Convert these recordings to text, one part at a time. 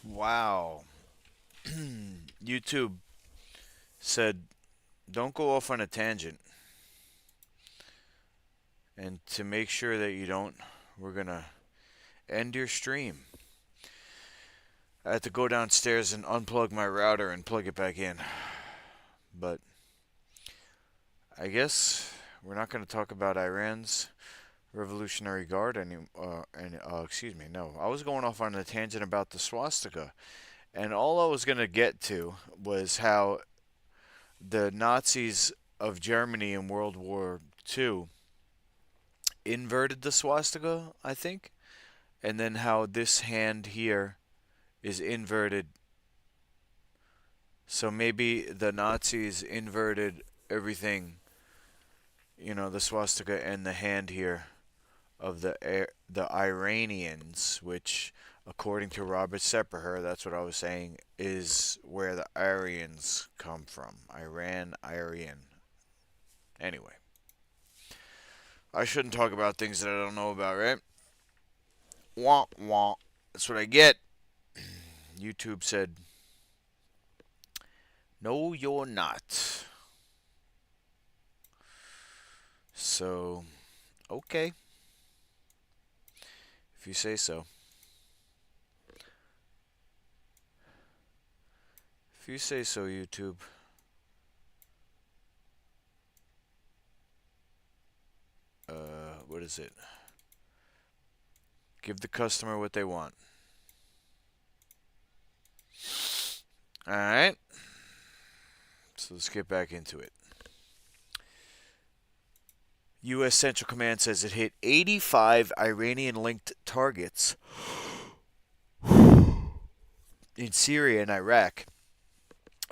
Wow. YouTube said, don't go off on a tangent. And to make sure that you don't, we're going to end your stream. I had to go downstairs and unplug my router and plug it back in. But I guess we're not going to talk about Iran's Revolutionary Guard excuse me, no. I was going off on a tangent about the swastika. And all I was going to get to was how the Nazis of Germany in World War II inverted the swastika, I think, and then how this hand here is inverted. So maybe the Nazis inverted everything, the swastika and the hand here of the Iranians, which, according to Robert Sepperher, that's what I was saying, is where the Aryans come from. Iran, Aryan. Anyway, I shouldn't talk about things that I don't know about, right? Wah wah. That's what I get. YouTube said, no, you're not. So, okay. If you say so. If you say so, YouTube. What is it? Give the customer what they want. Alright. So let's get back into it. U.S. Central Command says it hit 85 Iranian-linked targets in Syria and Iraq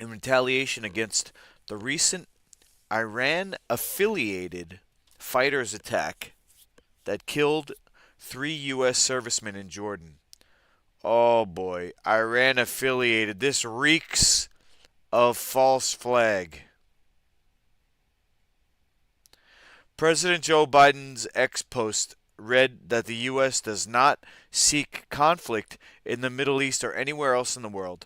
in retaliation against the recent Iran-affiliated fighters' attack that killed 3 U.S. servicemen in Jordan. Oh boy, Iran affiliated. This reeks of false flag. President Joe Biden's X post read that the U.S. does not seek conflict in the Middle East or anywhere else in the world.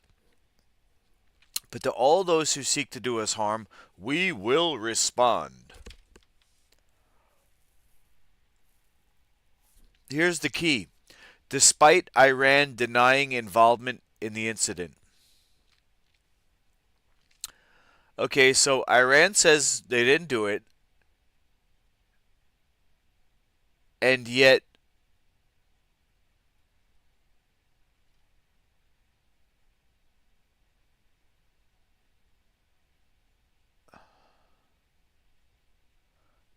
But to all those who seek to do us harm, we will respond. Here's the key. Despite Iran denying involvement in the incident. Okay, so Iran says they didn't do it, and yet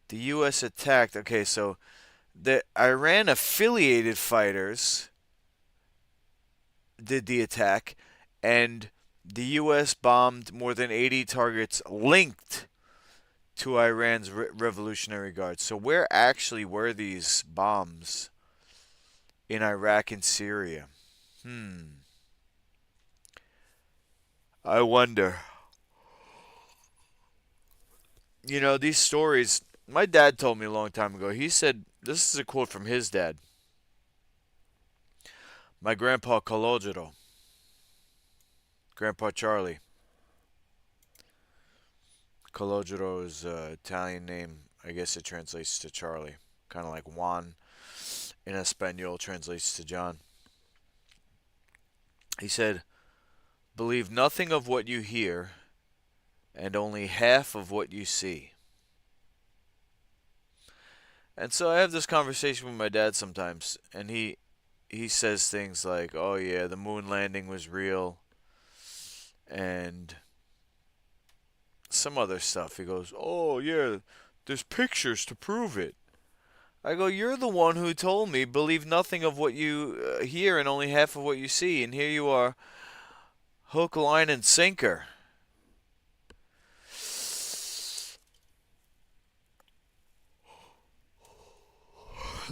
the U.S. attacked. Okay, so the Iran affiliated fighters did the attack, and the U.S. bombed more than 80 targets linked to Iran's Revolutionary Guard. So where actually were these bombs in Iraq and Syria? I wonder. These stories, my dad told me a long time ago. He said, this is a quote from his dad. My grandpa Calogero, Grandpa Charlie. Calogero is an Italian name. I guess it translates to Charlie. Kind of like Juan in Espanol translates to John. He said, believe nothing of what you hear and only half of what you see. And so I have this conversation with my dad sometimes, and he says things like, "Oh yeah, the moon landing was real," and some other stuff. He goes, "Oh yeah, there's pictures to prove it." I go, "You're the one who told me believe nothing of what you hear and only half of what you see, and here you are, hook, line, and sinker."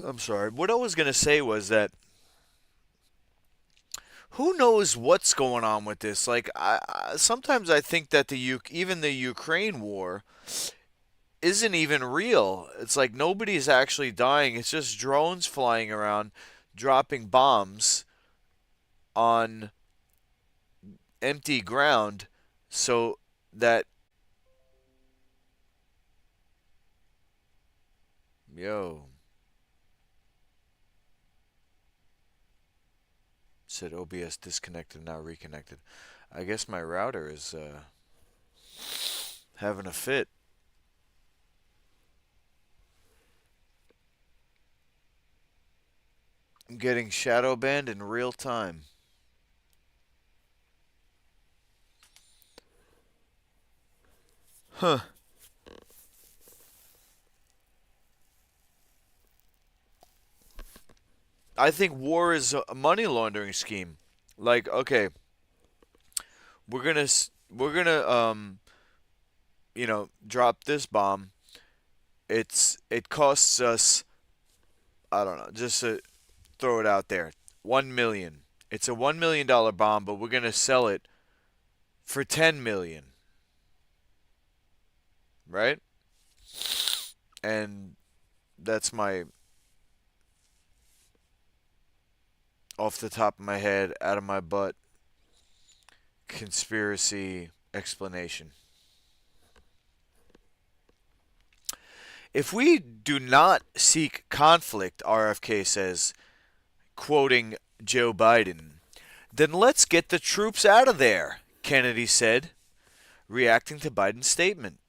I'm sorry. What I was gonna say was that who knows what's going on with this? Like, sometimes I think that even the Ukraine war isn't even real. It's like nobody's actually dying. It's just drones flying around, dropping bombs on empty ground so that, yo, said OBS disconnected, now reconnected. I guess my router is having a fit. I'm getting shadow banned in real time. Huh. I think war is a money laundering scheme. Like, okay, we're gonna drop this bomb. It costs us, I don't know, just to throw it out there, 1 million. It's a $1 million bomb, but we're gonna sell it for 10 million, right? And that's my off the top of my head, out of my butt conspiracy explanation. If we do not seek conflict, RFK says, quoting Joe Biden, then let's get the troops out of there, Kennedy said, reacting to Biden's statement.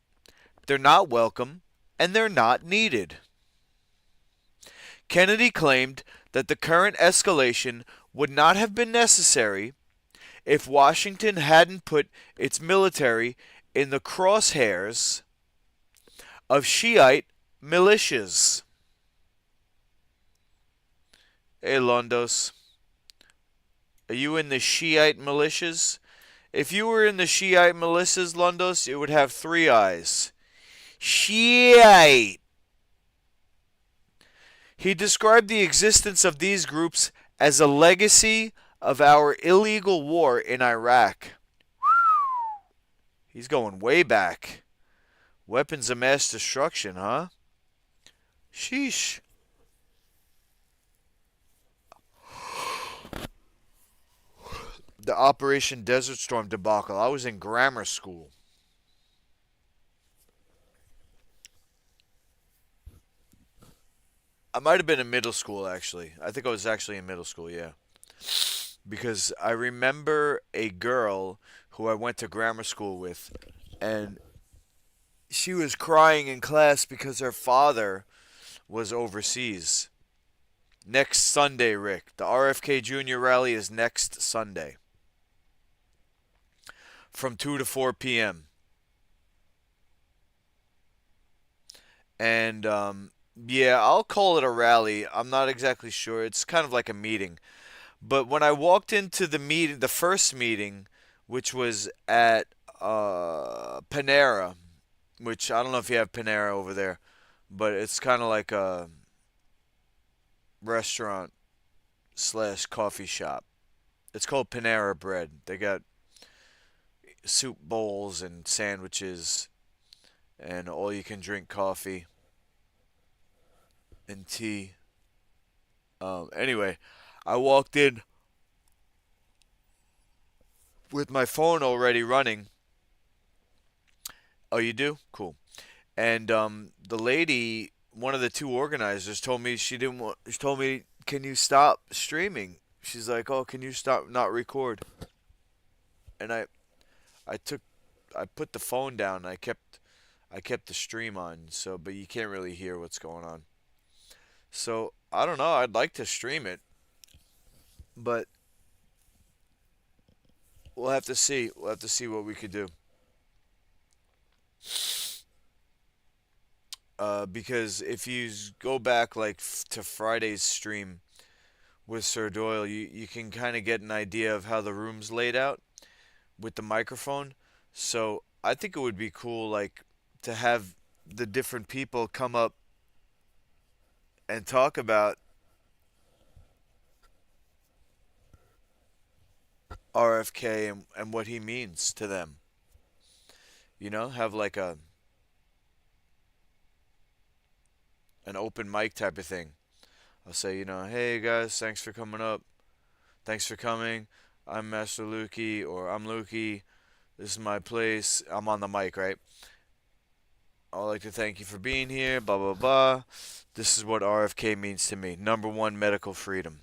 They're not welcome and they're not needed. Kennedy claimed that the current escalation would not have been necessary if Washington hadn't put its military in the crosshairs of Shiite militias. Hey, Londos, are you in the Shiite militias? If you were in the Shiite militias, Londos, it would have three eyes. Shiite. He described the existence of these groups as a legacy of our illegal war in Iraq. He's going way back. Weapons of mass destruction, huh? Sheesh. The Operation Desert Storm debacle. I was in grammar school. I might have been in middle school, actually. I think I was actually in middle school, yeah. Because I remember a girl who I went to grammar school with, and she was crying in class because her father was overseas. Next Sunday, Rick. The RFK Jr. rally is next Sunday from 2 to 4 p.m. And yeah, I'll call it a rally. I'm not exactly sure. It's kind of like a meeting. But when I walked into the meeting, the first meeting, which was at Panera, which I don't know if you have Panera over there, but it's kind of like a restaurant slash coffee shop. It's called Panera Bread. They got soup bowls and sandwiches and all you can drink coffee and tea. Anyway, I walked in with my phone already running. Oh, you do? Cool. And the lady, one of the two organizers, told me she didn't want. She told me, "Can you stop streaming?" She's like, "Oh, can you stop not record?" And I took, I put the phone down. And I kept the stream on. So, but you can't really hear what's going on. So I don't know. I'd like to stream it, but we'll have to see. We'll have to see what we could do. Because if you go back like to Friday's stream with Sir Doyle, you can kind of get an idea of how the room's laid out with the microphone. So I think it would be cool, like, to have the different people come up and talk about RFK and what he means to them. Have like an open mic type of thing. I'll say, hey guys, thanks for coming up. Thanks for coming. I'm Master Lukey, or I'm Lukey. This is my place. I'm on the mic, right? I'd like to thank you for being here. Blah blah blah. This is what RFK means to me. Number one, medical freedom.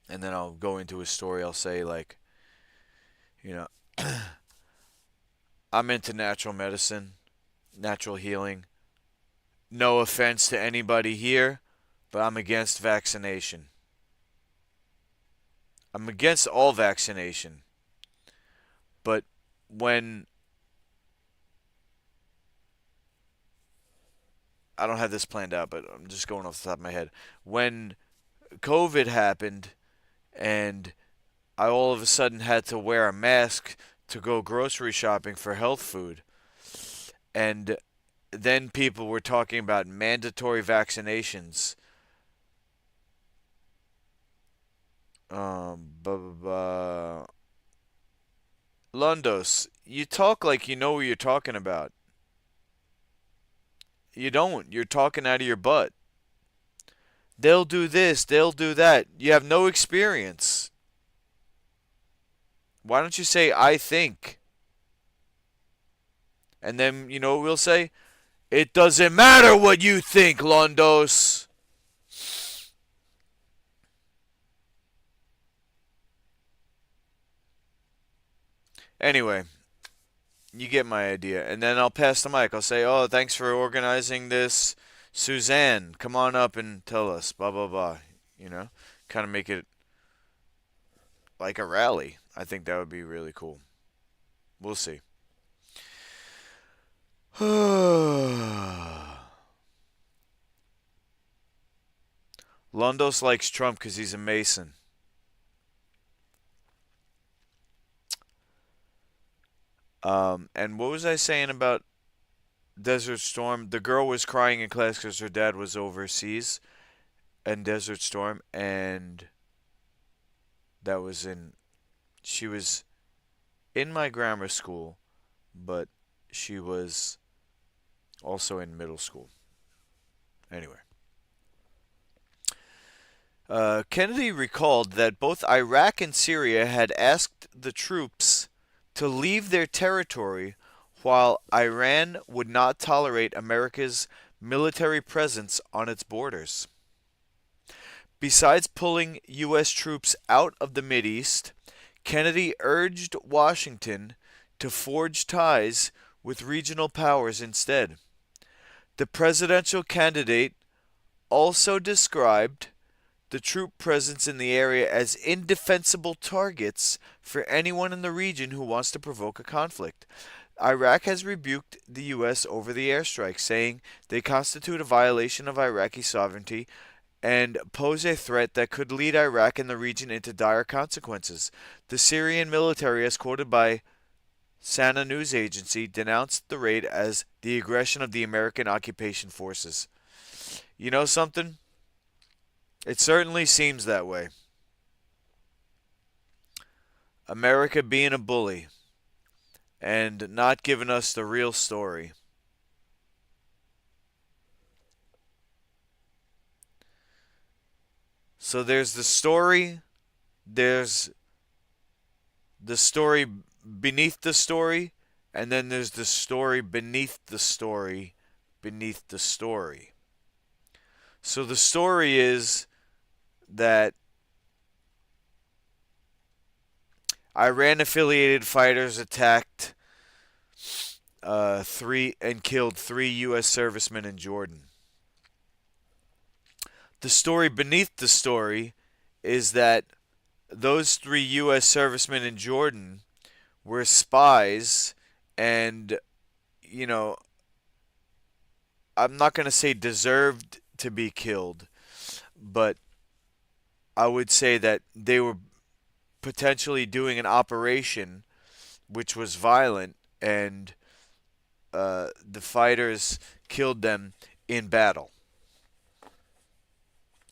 And then I'll go into a story. I'll say like, you know, I'm into natural medicine, natural healing. No offense to anybody here, but I'm against vaccination. I'm against all vaccination. But when I don't have this planned out, but I'm just going off the top of my head. When COVID happened and I all of a sudden had to wear a mask to go grocery shopping for health food, and then people were talking about mandatory vaccinations. Blah, blah, blah. Lundos, you talk like you know what you're talking about. You don't. You're talking out of your butt. They'll do this, they'll do that. You have no experience. Why don't you say, I think? And then, you know what we'll say? It doesn't matter what you think, Londos. Anyway, you get my idea. And then I'll pass the mic. I'll say, oh, thanks for organizing this. Suzanne, come on up and tell us. Blah, blah, blah. You know? Kind of make it like a rally. I think that would be really cool. We'll see. Londos likes Trump because he's a Mason. And what was I saying about Desert Storm? The girl was crying in class because her dad was overseas in Desert Storm, and that was in. She was in my grammar school, but she was also in middle school. Anyway. Kennedy recalled that both Iraq and Syria had asked the troops to leave their territory while Iran would not tolerate America's military presence on its borders. Besides pulling U.S. troops out of the Mideast, Kennedy urged Washington to forge ties with regional powers instead. The presidential candidate also described the troop presence in the area as indefensible targets for anyone in the region who wants to provoke a conflict. Iraq has rebuked the U.S. over the airstrikes, saying they constitute a violation of Iraqi sovereignty and pose a threat that could lead Iraq and the region into dire consequences. The Syrian military, as quoted by Sana news agency, denounced the raid as the aggression of the American occupation forces. You know something? It certainly seems that way. America being a bully and not giving us the real story. So there's there's the story beneath the story, and then there's the story beneath the story beneath the story. So the story is that Iran affiliated fighters attacked three and killed 3 U.S. servicemen in Jordan. The story beneath the story is that those 3 U.S. servicemen in Jordan were spies, and, you know, I'm not going to say deserved to be killed, but I would say that they were potentially doing an operation which was violent, and the fighters killed them in battle.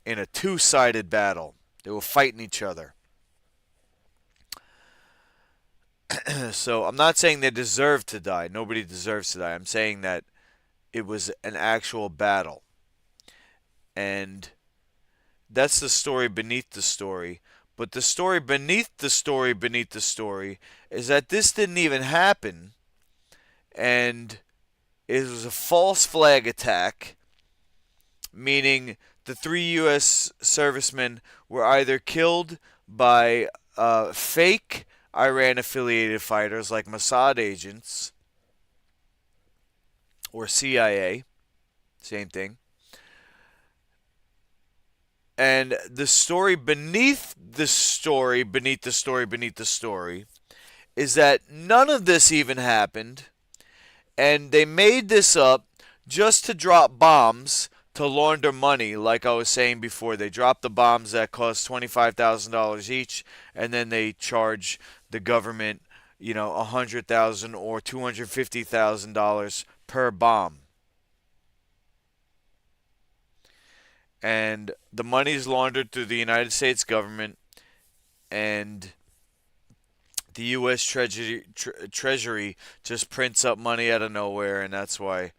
In a two-sided battle. They were fighting each other. So I'm not saying they deserve to die. Nobody deserves to die. I'm saying that it was an actual battle. And that's the story beneath the story. But the story beneath the story beneath the story is that this didn't even happen, and it was a false flag attack, meaning the three U.S. servicemen were either killed by fake Iran affiliated fighters like Mossad agents or CIA, same thing. And the story beneath the story, beneath the story, beneath the story, is that none of this even happened, and they made this up just to drop bombs to launder money. Like I was saying before, they drop the bombs that cost $25,000 each, and then they charge the government, $100,000 or $250,000 per bomb. And the money is laundered through the United States government, and the U.S. Treasury just prints up money out of nowhere, and that's why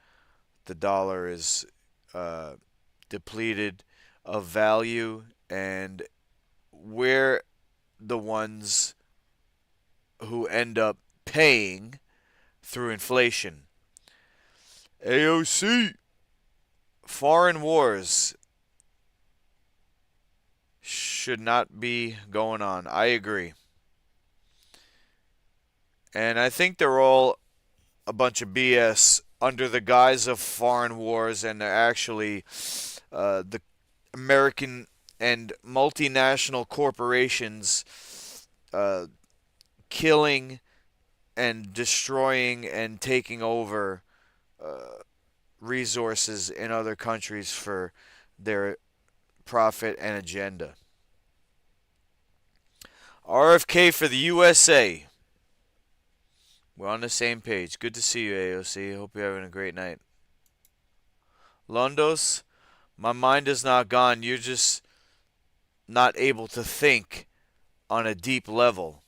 the dollar is uh, depleted of value, and we're the ones who end up paying through inflation. AOC, foreign wars should not be going on. I agree. And I think they're all a bunch of BS under the guise of foreign wars, and they're actually the American and multinational corporations uh, killing and destroying and taking over resources in other countries for their profit and agenda. RFK for the USA. We're on the same page. Good to see you, AOC. Hope you're having a great night. Londos, my mind is not gone. You're just not able to think on a deep level.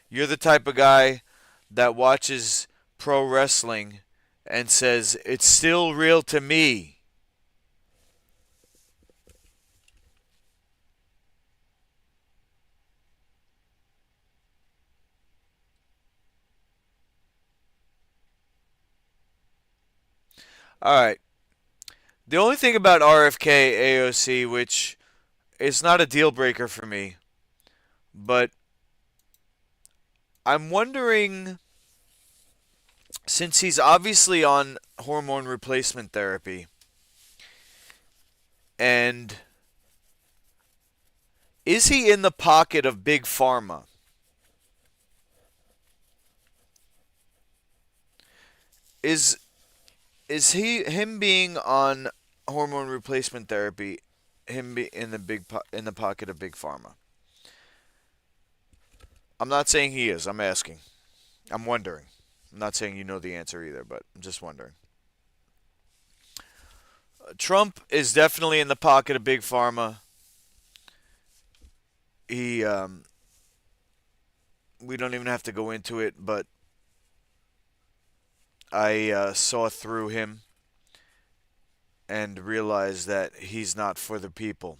You're the type of guy that watches pro wrestling and says, it's still real to me. All right. The only thing about RFK AOC, which is not a deal breaker for me, but I'm wondering, since he's obviously on hormone replacement therapy, and is he in the pocket of big pharma? Is him being on hormone replacement therapy, him be in the in the pocket of big pharma? I'm not saying he is. I'm asking. I'm wondering. I'm not saying you know the answer either, but I'm just wondering. Trump is definitely in the pocket of big pharma. He we don't even have to go into it, but I saw through him and realized that he's not for the people.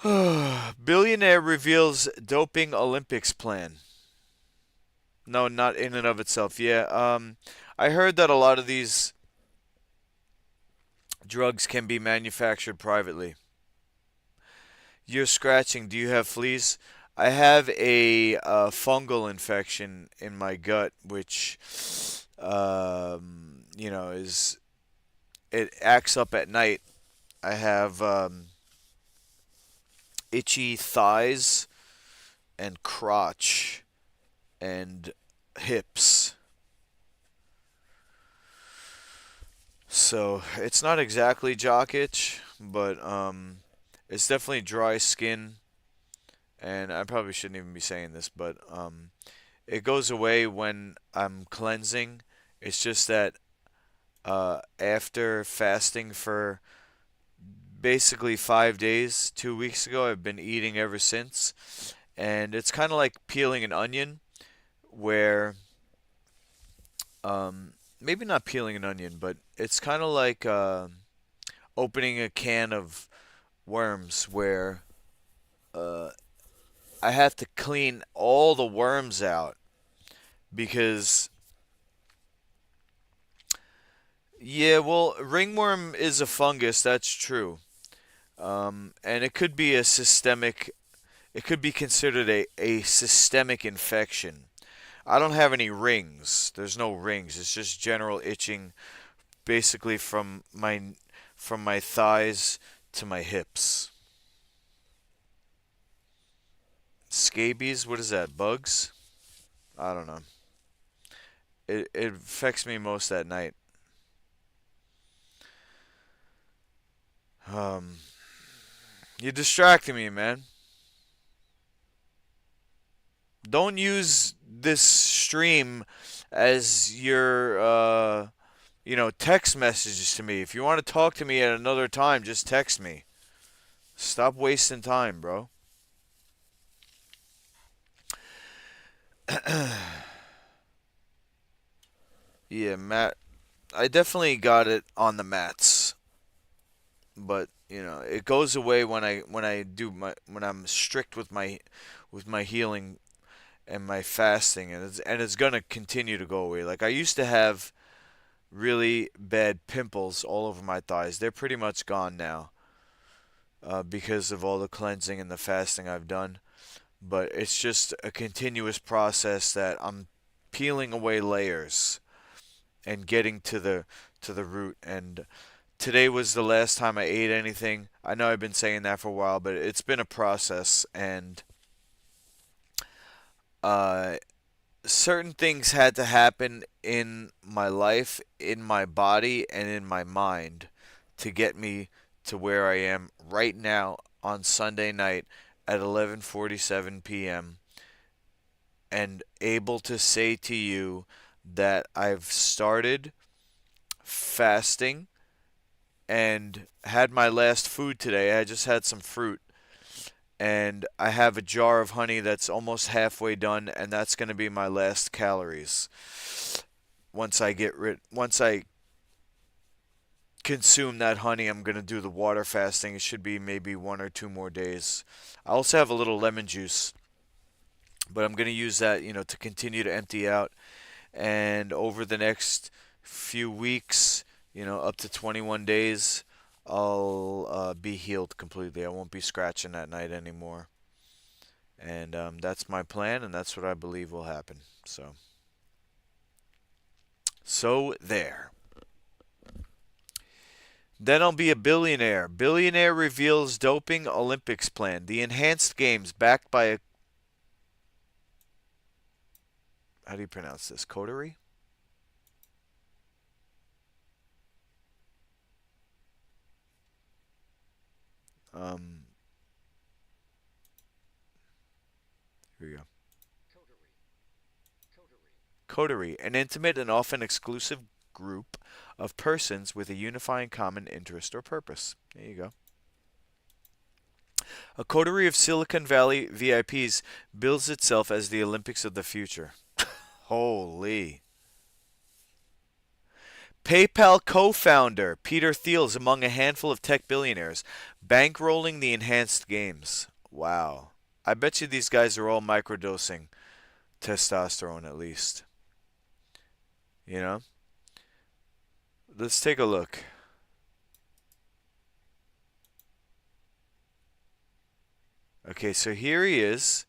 Billionaire reveals doping Olympics plan. No, not in and of itself. Yeah, I heard that a lot of these drugs can be manufactured privately. You're scratching. Do you have fleas? I have a fungal infection in my gut, which, is it acts up at night. I have itchy thighs and crotch and hips. So it's not exactly jock itch, but it's definitely dry skin. And I probably shouldn't even be saying this, but it goes away when I'm cleansing. It's just that after fasting for basically 5 days, 2 weeks ago, I've been eating ever since. And it's kind of like peeling an onion, where maybe not peeling an onion, but it's kind of like opening a can of worms where uh, I have to clean all the worms out because yeah, well, ringworm is a fungus, that's true. And it could be a systemic, it could be considered a systemic infection. I don't have any rings. There's no rings. It's just general itching basically from my thighs to my hips. Scabies, what is that? Bugs? I don't know. It affects me most at night. Um, you're distracting me, man. Don't use this stream as your text messages to me. If you want to talk to me at another time, just text me. Stop wasting time, bro. Yeah, Matt. I definitely got it on the mats, but it goes away when I'm strict with my healing and my fasting, and it's gonna continue to go away. Like I used to have really bad pimples all over my thighs. They're pretty much gone now because of all the cleansing and the fasting I've done. But it's just a continuous process that I'm peeling away layers and getting to the root. And today was the last time I ate anything. I know I've been saying that for a while, but it's been a process, and uh, certain things had to happen in my life, in my body, and in my mind to get me to where I am right now on Sunday night at 11:47 p.m. and able to say to you that I've started fasting and had my last food today. I just had some fruit, and I have a jar of honey that's almost halfway done, and that's going to be my last calories. Once I consume that honey, I'm going to do the water fasting. It should be maybe 1 or 2 more days. I also have a little lemon juice, but I'm going to use that, to continue to empty out. And over the next few weeks, up to 21 days, I'll be healed completely. I won't be scratching at night anymore. And that's my plan, and that's what I believe will happen. So there. Then I'll be a billionaire. Billionaire reveals doping Olympics plan. The enhanced games backed by a, how do you pronounce this? Coterie? Um, Here we go. Coterie, an intimate and often exclusive group of persons with a unifying common interest or purpose. There you go. A coterie of Silicon Valley VIPs bills itself as the Olympics of the future. Holy. PayPal co-founder Peter Thiel is among a handful of tech billionaires bankrolling the enhanced games. Wow. I bet you these guys are all microdosing testosterone at least. You know? Let's take a look. Okay, so here he is.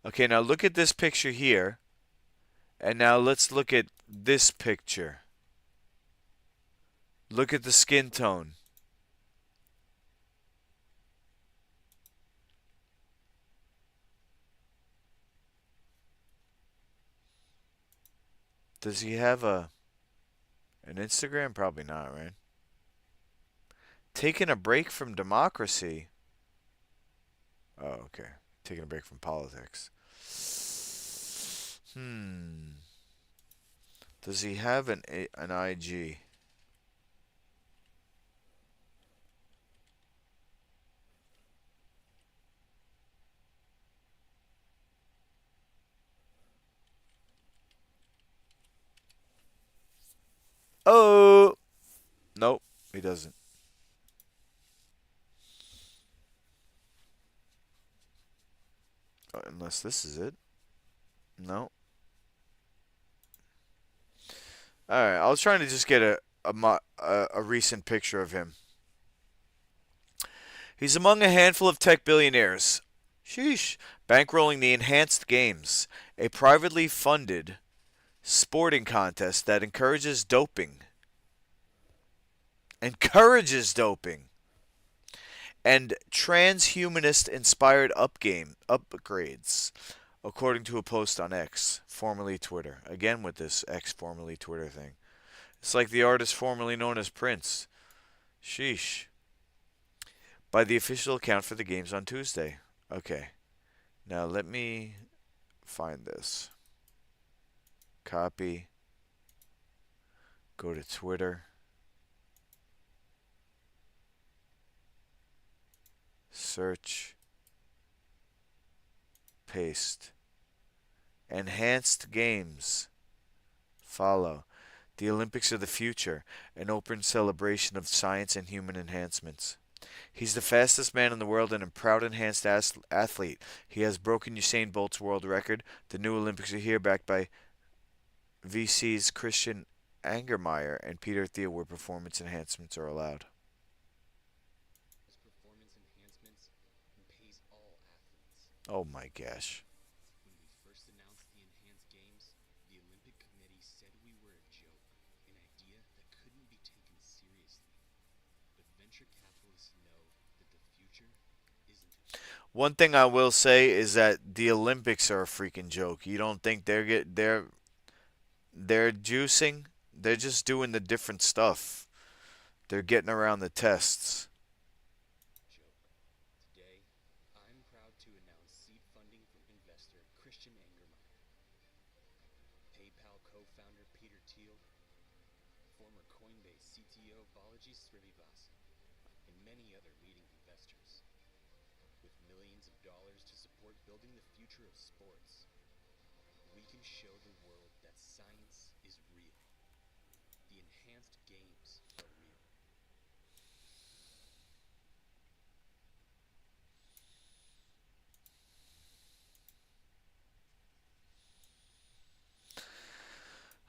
Okay, now look at this picture here. And now let's look at this picture. Look at the skin tone. Does he have an Instagram? Probably not, right? Taking a break from democracy. Oh, okay. Taking a break from politics. Hmm. Does he have an IG? Oh, nope, he doesn't. unless this is it. No. All right. I was trying to just get a recent picture of him. He's among a handful of tech billionaires. Sheesh. Bankrolling the Enhanced Games, a privately funded sporting contest that encourages doping. Encourages doping. And transhumanist inspired upgrades, according to a post on X, formerly Twitter. Again with this X formerly Twitter thing. It's like the artist formerly known as Prince. Sheesh. By the official account for the games on Tuesday. Okay. Now let me find this. Copy. Go to Twitter. Search. Paste. Enhanced Games. Follow. The Olympics of the Future, an open celebration of science and human enhancements. He's the fastest man in the world and a proud enhanced athlete. He has broken Usain Bolt's world record. The new Olympics are here, backed by VC's Christian Angermeyer and Peter Thiel, where performance enhancements are allowed. Oh my gosh. One thing I will say is that the Olympics are a freaking joke. You don't think they're juicing? They're just doing the different stuff. They're getting around the tests.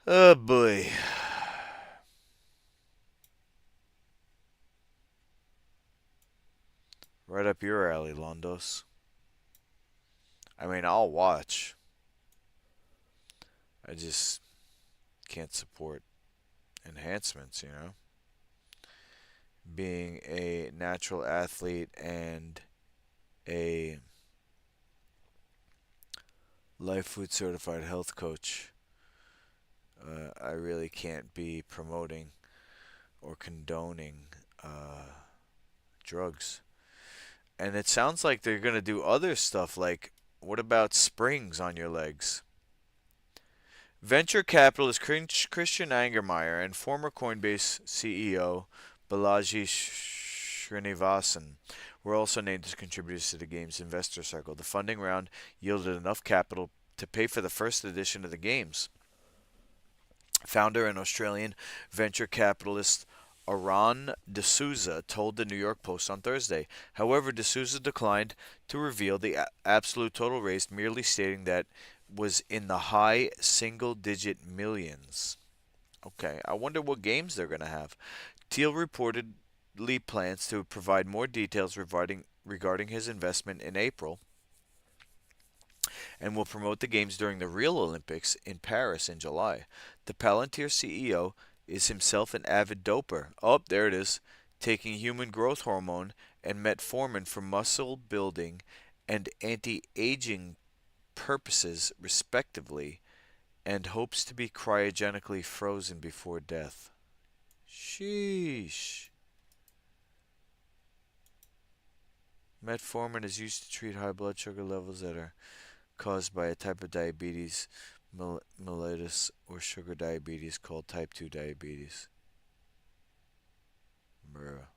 Oh boy. Right up your alley, Londos. I mean, I'll watch. I just can't support enhancements, you know? Being a natural athlete and a life food certified health coach, I really can't be promoting or condoning drugs. And it sounds like they're going to do other stuff like, what about springs on your legs? Venture capitalist Christian Angermeyer and former Coinbase CEO Balaji Srinivasan were also named as contributors to the game's investor circle. The funding round yielded enough capital to pay for the first edition of the games. Founder and Australian venture capitalist Aran D'Souza told the New York Post on Thursday. However, D'Souza declined to reveal the absolute total raised, merely stating that was in the high single-digit millions. Okay, I wonder what games they're going to have. Teal reportedly plans to provide more details regarding his investment in April and will promote the games during the real Olympics in Paris in July. The Palantir CEO is himself an avid doper. Oh, there it is. Taking human growth hormone and metformin for muscle building and anti-aging purposes, respectively, and hopes to be cryogenically frozen before death. Sheesh. Metformin is used to treat high blood sugar levels that are caused by a type of diabetes, mellitus, or sugar diabetes called type 2 diabetes. Bruh.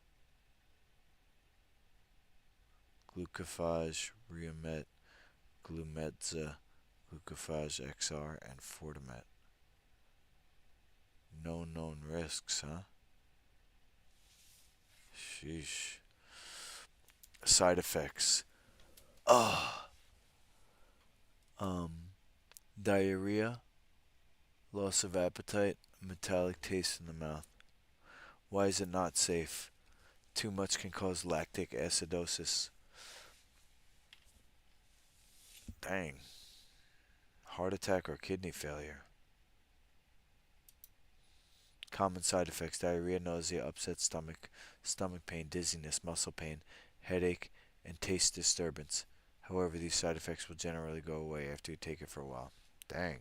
Glucophage, Riomet, Glumetza, Glucophage XR, and Fortimet. No known risks, huh? Sheesh. Side effects. Oh. Um, Diarrhea, loss of appetite, metallic taste in the mouth. Why is it not safe? Too much can cause lactic acidosis. Dang. Heart attack or kidney failure. Common side effects: diarrhea, nausea, upset stomach, stomach pain, dizziness, muscle pain, headache, and taste disturbance. However, these side effects will generally go away after you take it for a while. Dang.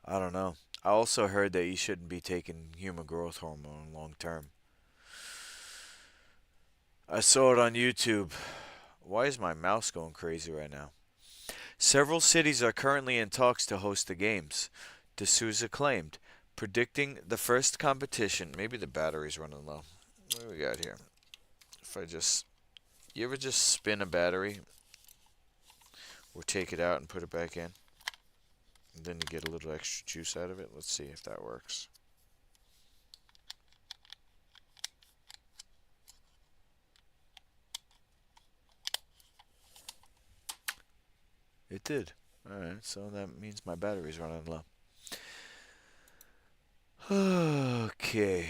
I don't know. I also heard that you shouldn't be taking human growth hormone long term. I saw it on YouTube. Why is my mouse going crazy right now? Several cities are currently in talks to host the games, D'Souza claimed, predicting the first competition. Maybe the battery's running low. What do we got here? If I just. You ever just spin a battery or take it out and put it back in? And then you get a little extra juice out of it? Let's see if that works. It did. Alright, so that means my battery's running low. Okay.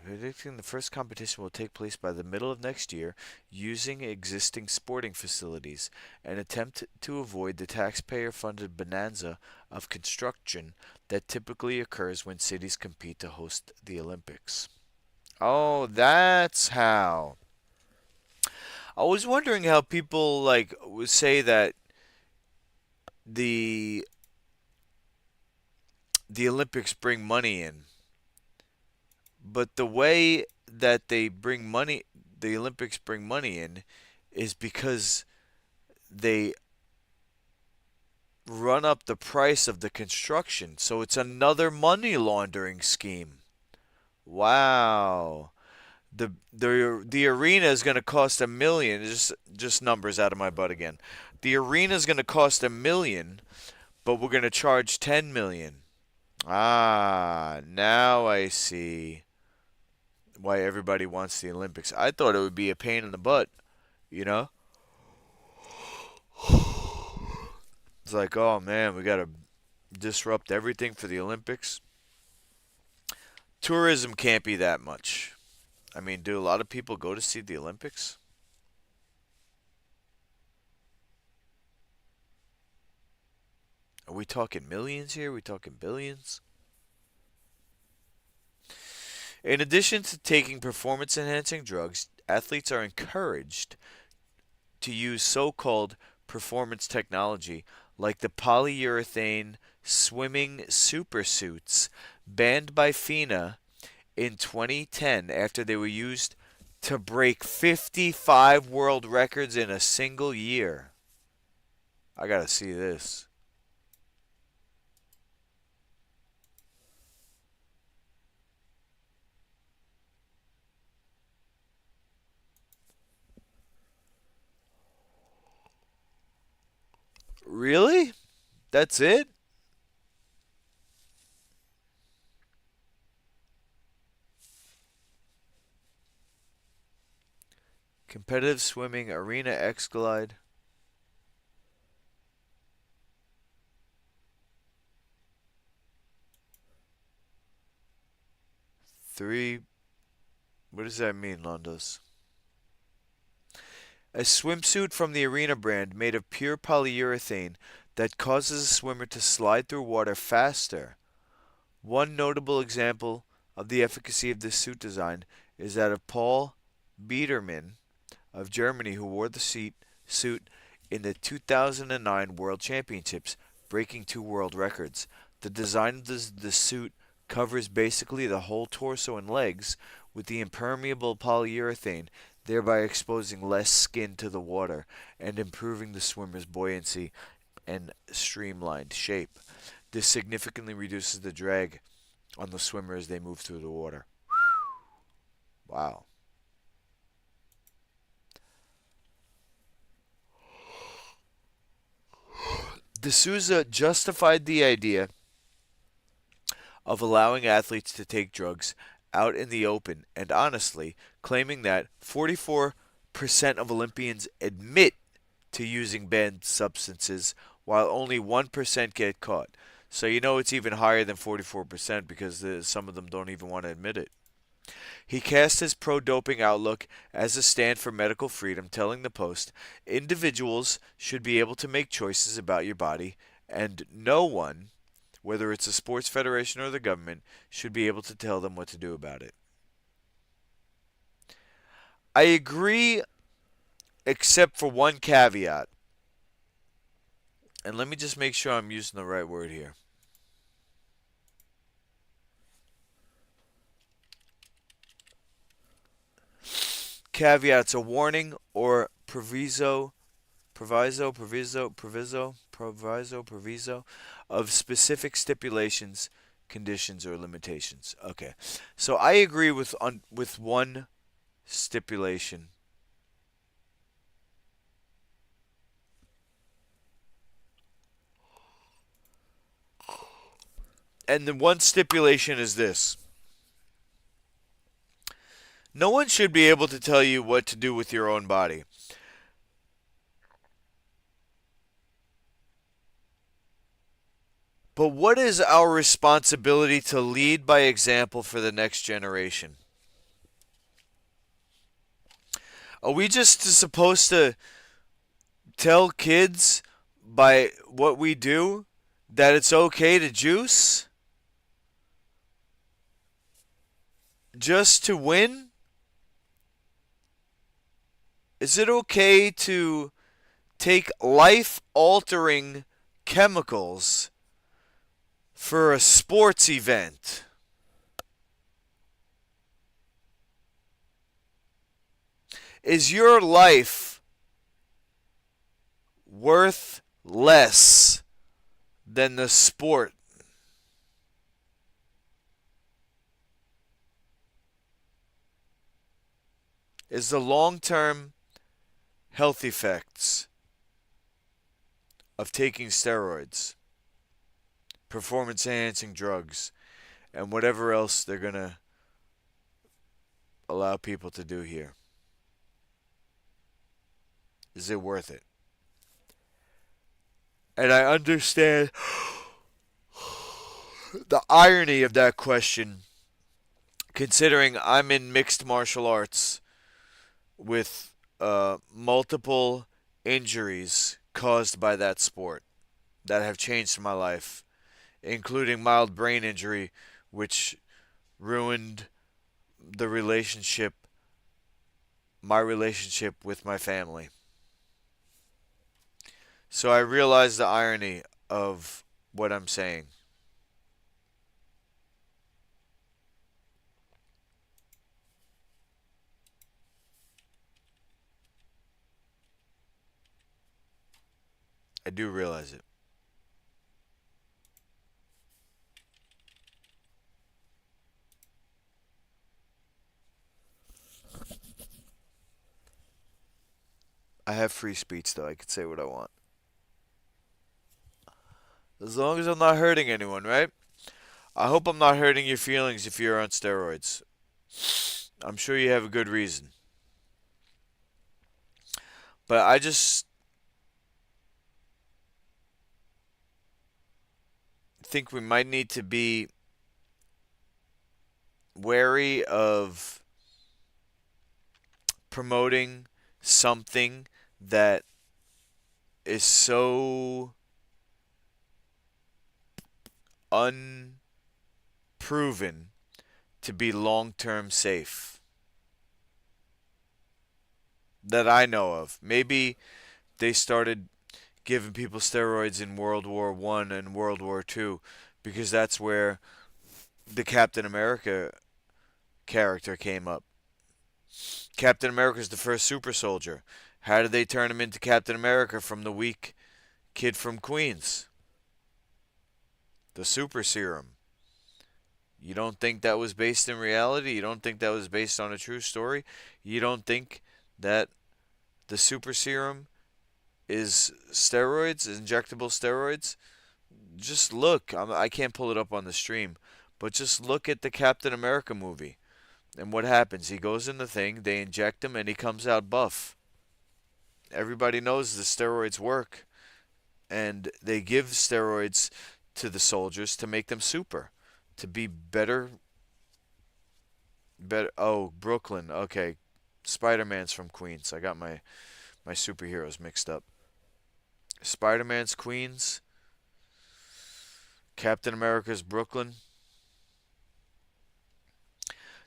Predicting the first competition will take place by the middle of next year using existing sporting facilities, an attempt to avoid the taxpayer funded bonanza of construction that typically occurs when cities compete to host the Olympics. Oh, that's how. I was wondering how people like would say that the the Olympics bring money in, but the way that the Olympics bring money in, is because they run up the price of the construction. So it's another money laundering scheme. Wow. The arena is going to cost $1 million. Just numbers out of my butt again. The arena is going to cost $1 million, but we're going to charge $10 million. Ah, now I see why everybody wants the Olympics. I thought it would be a pain in the butt, you know? It's like, oh man, we got to disrupt everything for the Olympics. Tourism can't be that much. I mean, do a lot of people go to see the Olympics? Are we talking millions here? Are we talking billions? In addition to taking performance enhancing drugs, athletes are encouraged to use so called performance technology like the polyurethane swimming supersuits banned by FINA in 2010 after they were used to break 55 world records in a single year. I gotta see this. Really? That's it? Competitive swimming arena X Glide. Three. What does that mean, Londos? A swimsuit from the Arena brand made of pure polyurethane that causes a swimmer to slide through water faster. One notable example of the efficacy of this suit design is that of Paul Biedermann of Germany, who wore the suit in the 2009 World Championships, breaking two world records. The design of the suit covers basically the whole torso and legs with the impermeable polyurethane, thereby exposing less skin to the water and improving the swimmer's buoyancy and streamlined shape. This significantly reduces the drag on the swimmer as they move through the water. Wow. D'Souza justified the idea of allowing athletes to take drugs out in the open and honestly claiming that 44% of Olympians admit to using banned substances, while only 1% get caught. So you know it's even higher than 44% because some of them don't even want to admit it. He cast his pro doping outlook as a stand for medical freedom, telling the Post, individuals should be able to make choices about your body, and no one, whether it's a sports federation or the government, should be able to tell them what to do about it. I agree, except for one caveat. And let me just make sure I'm using the right word here. Caveat's a warning or proviso of specific stipulations, conditions, or limitations. Okay, so I agree with one stipulation. And the one stipulation is this: no one should be able to tell you what to do with your own body. But what is our responsibility to lead by example for the next generation? Are we just supposed to tell kids by what we do that it's okay to juice just to win? Is it okay to take life altering chemicals for a sports event? Is your life worth less than the sport? Is the long term health effects of taking steroids, performance enhancing drugs, and whatever else they're going to allow people to do here? Is it worth it? And I understand the irony of that question, considering I'm in mixed martial arts with multiple injuries caused by that sport that have changed my life, including mild brain injury, which ruined the relationship, my relationship with my family. So I realize the irony of what I'm saying. I do realize it. I have free speech, though. I can say what I want. As long as I'm not hurting anyone, right? I hope I'm not hurting your feelings if you're on steroids. I'm sure you have a good reason. But I just think we might need to be wary of promoting something that is so unproven to be long term safe that I know of. Maybe they started giving people steroids in World War One and World War Two because that's where the Captain America character came up. Captain America is the first super soldier. How did they turn him into Captain America from the weak kid from Queens? The super serum. You don't think that was based in reality? You don't think that was based on a true story? You don't think that the super serum is steroids, injectable steroids? Just look. I can't pull it up on the stream, but just look at the Captain America movie. And what happens? He goes in the thing, they inject him, and he comes out buff. Everybody knows the steroids work, and they give steroids to the soldiers to make them super, to be better. Better. Oh, Brooklyn. Okay, Spider-Man's from Queens. I got my superheroes mixed up. Spider-Man's Queens. Captain America's Brooklyn.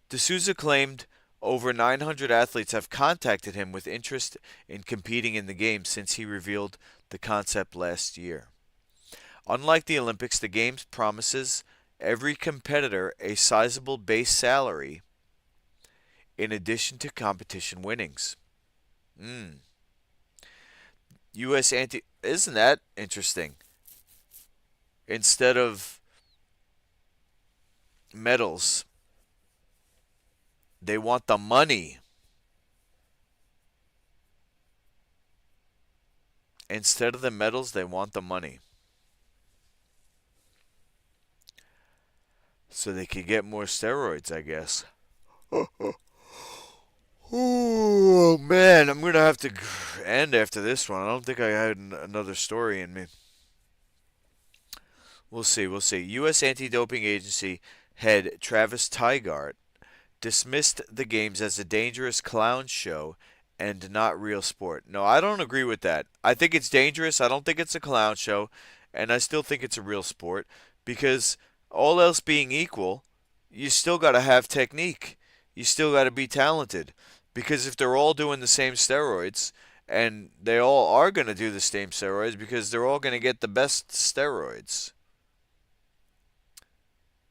D'Souza claimed over 900 athletes have contacted him with interest in competing in the Games since he revealed the concept last year. Unlike the Olympics, the Games promises every competitor a sizable base salary in addition to competition winnings. Mm. U.S. anti. Isn't that interesting? Instead of medals, they want the money. Instead of the medals, they want the money. So they could get more steroids, I guess. Oh, man, I'm going to have to end after this one. I don't think I had another story in me. We'll see, we'll see. U.S. Anti-Doping Agency head Travis Tygart dismissed the games as a dangerous clown show and not real sport. No, I don't agree with that. I think it's dangerous. I don't think it's a clown show, and I still think it's a real sport because all else being equal, you still got to have technique. You still got to be talented because if they're all doing the same steroids, and they all are going to do the same steroids because they're all going to get the best steroids.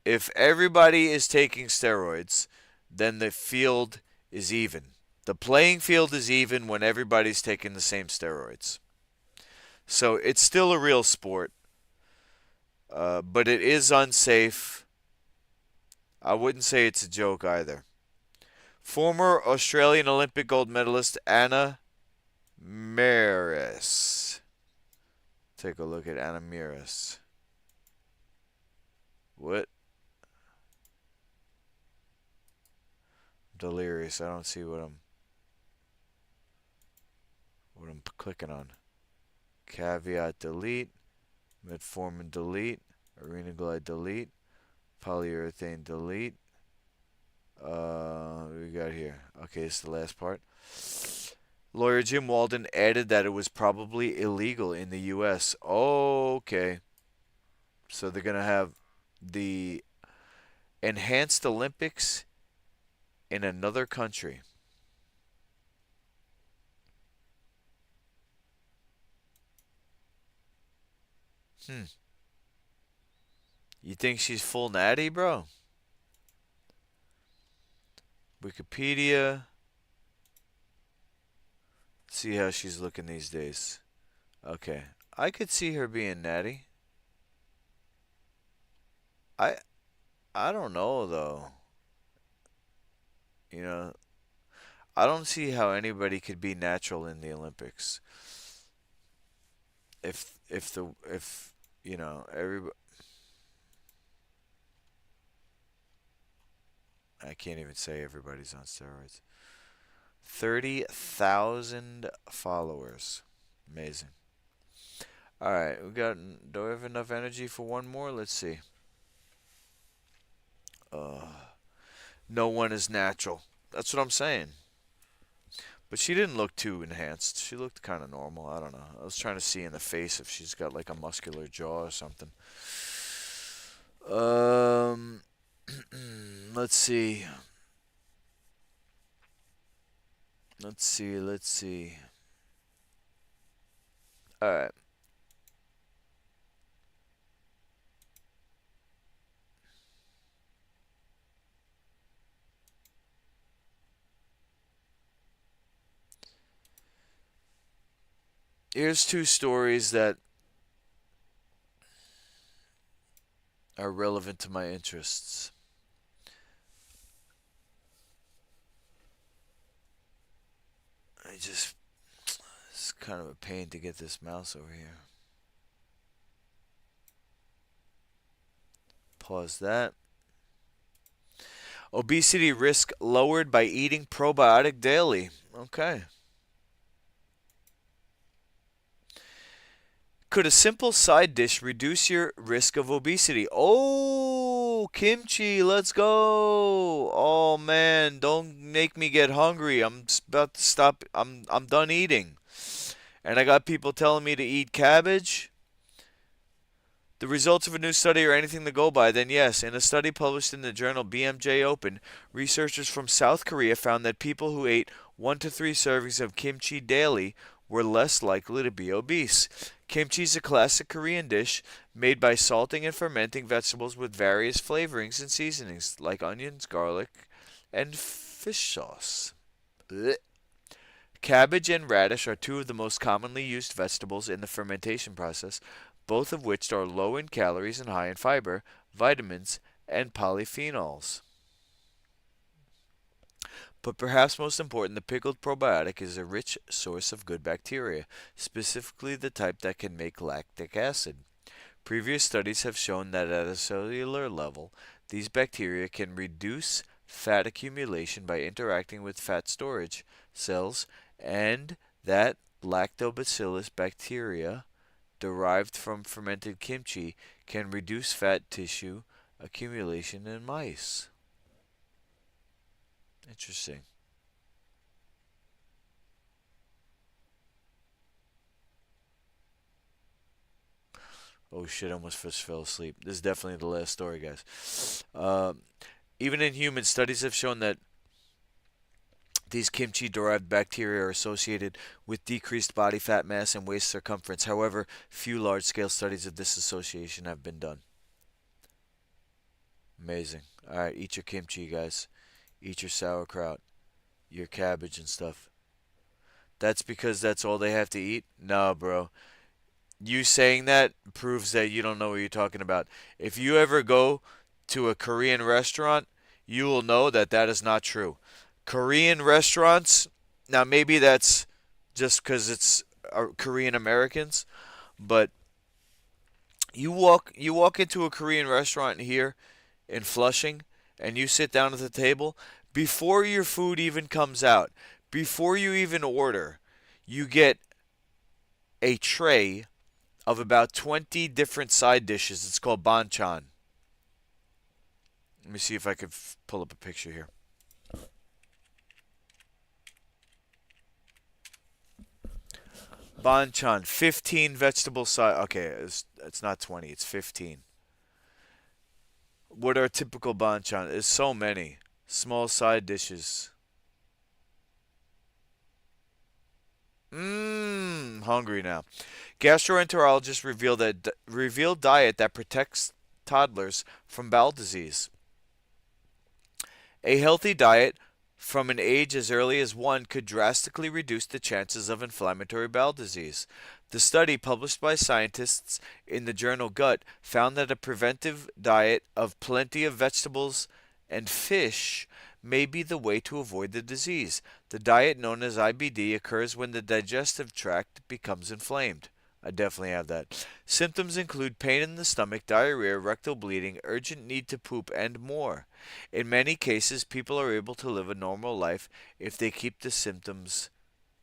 If everybody is taking steroids, then the field is even. The playing field is even when everybody's taking the same steroids. So it's still a real sport, but it is unsafe. I wouldn't say it's a joke either. Former Australian Olympic gold medalist Anna Meares. Take a look at Anna Meares. What? Delirious. I don't see what I'm clicking on. Caveat delete. Metformin delete. Arena glide delete. Polyurethane delete. What we got here? Okay, this is the last part. Lawyer Jim Walden added that it was probably illegal in the U.S. Okay. So they're going to have the enhanced Olympics in another country. You think she's full natty, bro? Wikipedia. See how she's looking these days. Okay. I could see her being natty. I I don't know though. You know, I don't see how anybody could be natural in the Olympics. If everybody, I can't even say everybody's on steroids. 30,000 followers. Amazing. All right, do we have enough energy for one more? Let's see. Uh, no one is natural. That's what I'm saying. But she didn't look too enhanced. She looked kind of normal. I don't know. I was trying to see in the face if she's got like a muscular jaw or something. Um, let's see. Let's see. All right. Here's two stories that are relevant to my interests. It's kind of a pain to get this mouse over here. Pause that. Obesity risk lowered by eating probiotic daily. Okay. Could a simple side dish reduce your risk of obesity? Oh, kimchi, let's go. Oh man, don't make me get hungry. about to stop. I'm done eating. And I got people telling me to eat cabbage. The results of a new study are anything to go by, then yes. In a study published in the journal BMJ Open, researchers from South Korea found that people who ate 1 to 3 servings of kimchi daily were less likely to be obese. Kimchi is a classic Korean dish made by salting and fermenting vegetables with various flavorings and seasonings, like onions, garlic, and fish sauce. Blech. Cabbage and radish are two of the most commonly used vegetables in the fermentation process, both of which are low in calories and high in fiber, vitamins, and polyphenols. But perhaps most important, the pickled probiotic is a rich source of good bacteria, specifically the type that can make lactic acid. Previous studies have shown that at a cellular level, these bacteria can reduce fat accumulation by interacting with fat storage cells, and that lactobacillus bacteria derived from fermented kimchi can reduce fat tissue accumulation in mice. Interesting. Oh shit, I almost just fell asleep. This is definitely the last story, guys. Even in humans, studies have shown that these kimchi derived bacteria are associated with decreased body fat mass and waist circumference. However, few large scale studies of this association have been done. Amazing. Alright, eat your kimchi, guys. Eat your sauerkraut, your cabbage and stuff. That's because that's all they have to eat? No, bro. You saying that proves that you don't know what you're talking about. If you ever go to a Korean restaurant, you will know that that is not true. Korean restaurants, now maybe that's just because it's Korean Americans, but you walk into a Korean restaurant here in Flushing and you sit down at the table, before your food even comes out, before you even order, you get a tray of about 20 different side dishes. It's called banchan. Let me see if I can pull up a picture here. Banchan, 15 vegetable side. Okay, it's not 20, it's 15. What are typical banchan? There's so many. Small side dishes. Hungry now. Gastroenterologists revealed diet that protects toddlers from bowel disease. A healthy diet from an age as early as 1 could drastically reduce the chances of inflammatory bowel disease. The study, published by scientists in the journal Gut, found that a preventive diet of plenty of vegetables and fish may be the way to avoid the disease. The diet, known as IBD, occurs when the digestive tract becomes inflamed. I definitely have that. Symptoms include pain in the stomach, diarrhea, rectal bleeding, urgent need to poop, and more. In many cases, people are able to live a normal life if they keep the symptoms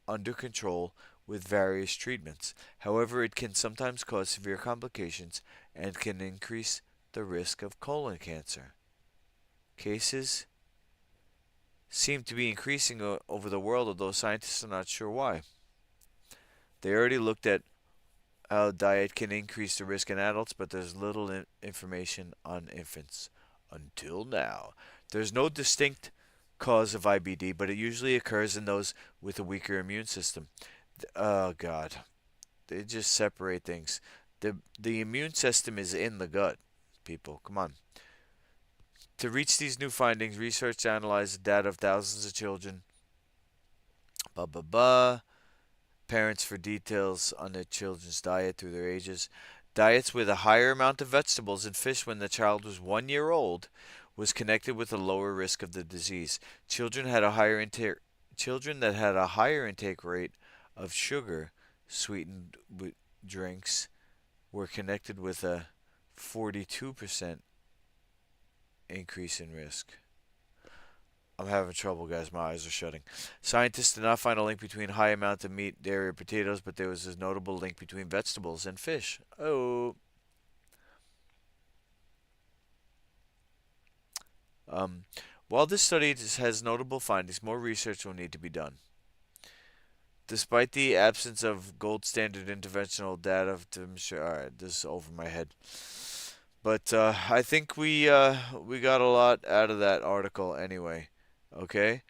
under control with various treatments. However, it can sometimes cause severe complications and can increase the risk of colon cancer. Cases seem to be increasing over the world, although scientists are not sure why. They already looked at how diet can increase the risk in adults, but there's little information on infants until now. There's no distinct cause of IBD, but it usually occurs in those with a weaker immune system. Oh God, they just separate things. The immune system is in the gut, people. Come on. To reach these new findings, research analyzed the data of thousands of children. Blah blah blah. Parents for details on their children's diet through their ages. Diets with a higher amount of vegetables and fish when the child was 1 year old was connected with a lower risk of the disease. Children that had a higher intake rate of sugar sweetened drinks were connected with a 42% increase in risk. I'm having trouble, guys. My eyes are shutting. Scientists did not find a link between high amount of meat, dairy, or potatoes, but there was a notable link between vegetables and fish. Oh. Um, while this study has notable findings, more research will need to be done. Despite the absence of gold standard interventional data to demonstrate, all right, this is over my head. But I think we got a lot out of that article anyway. Okay,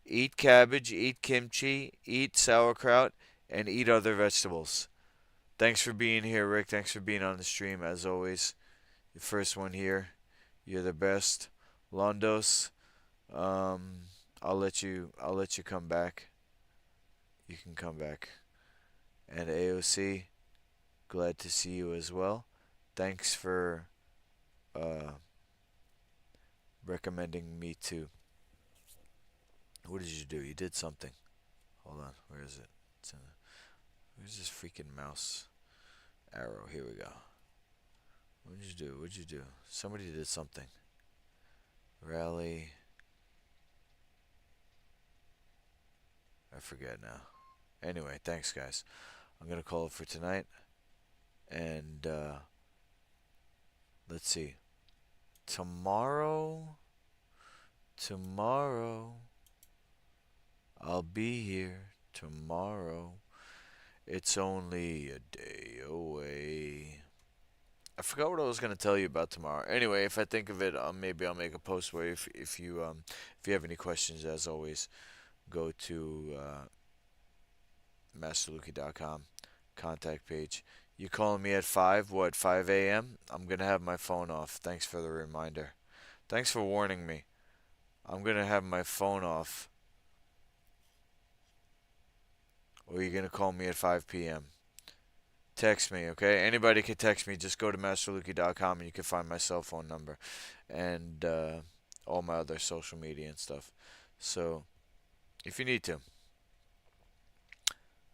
eat cabbage, eat kimchi, eat sauerkraut, and eat other vegetables. Thanks for being here, Rick. Thanks for being on the stream as always. The first one here. You're the best. Londos. Um, I'll let you come back. You can come back. And AOC, glad to see you as well. Thanks for uh, recommending me to. What did you do? You did something. Hold on. Where is it? Where's this freaking mouse arrow? Here we go. What did you do? What did you do? Somebody did something. Rally. I forget now. Anyway, thanks, guys. I'm going to call it for tonight. And let's see. Tomorrow. Tomorrow. I'll be here. Tomorrow. It's only a day away. I forgot what I was gonna tell you about tomorrow. Anyway, if I think of it, maybe I'll make a post where if you have any questions, as always, go to masterluki.com contact page. You calling me at 5? What, 5 a.m.? I'm gonna have my phone off. Thanks for the reminder. Thanks for warning me. I'm gonna have my phone off. Or you're gonna call me at 5 p.m. Text me, okay? Anybody can text me. Just go to masterluki.com and you can find my cell phone number and all my other social media and stuff. So, if you need to.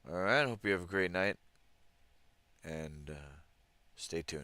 Alright, hope you have a great night and stay tuned.